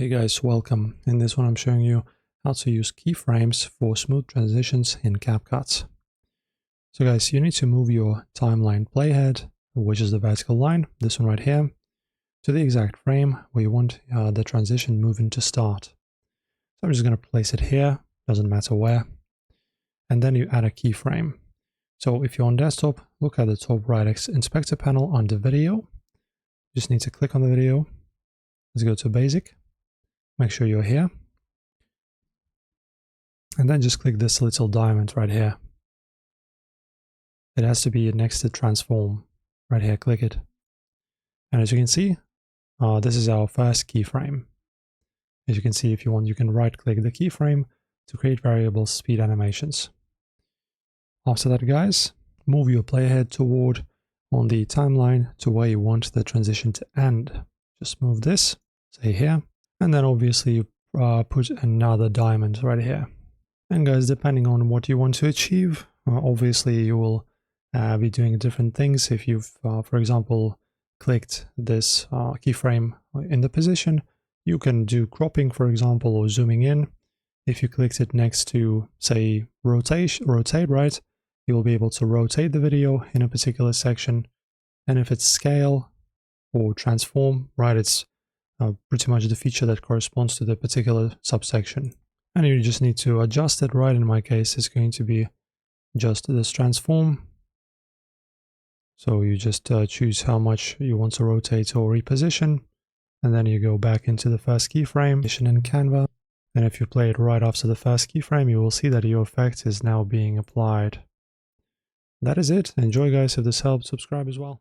Hey guys, welcome. In this one I'm showing you how to use keyframes for smooth transitions in CapCut. So guys, you need to move your timeline playhead, which is the vertical line, this one right here, to the exact frame where you want the transition movement to start. So I'm just going to place it here, doesn't matter where, and then you add a keyframe. So if you're on desktop, look at the top right inspector panel under video. You just need to click on the video. Let's go to basic. Make sure you're here. And then just click this little diamond right here. It has to be next to transform. Right here, click it. And as you can see, this is our first keyframe. As you can see, if you want, you can right click the keyframe to create variable speed animations. After that, guys, move your playhead toward on the timeline to where you want the transition to end. Just move this, say here, and then obviously you put another diamond right here. And guys, depending on what you want to achieve, obviously you will be doing different things. If you've, for example, clicked this keyframe in the position, you can do cropping, for example, or zooming in. If you clicked it next to, say, rotate, right, you will be able to rotate the video in a particular section. And if it's scale or transform, right, it's pretty much the feature that corresponds to the particular subsection. And you just need to adjust it, right? In my case, it's going to be just this transform. So you just choose how much you want to rotate or reposition. And then you go back into the first keyframe in Canva. And if you play it right after the first keyframe, you will see that your effect is now being applied. That is it. Enjoy, guys. If this helped, subscribe as well.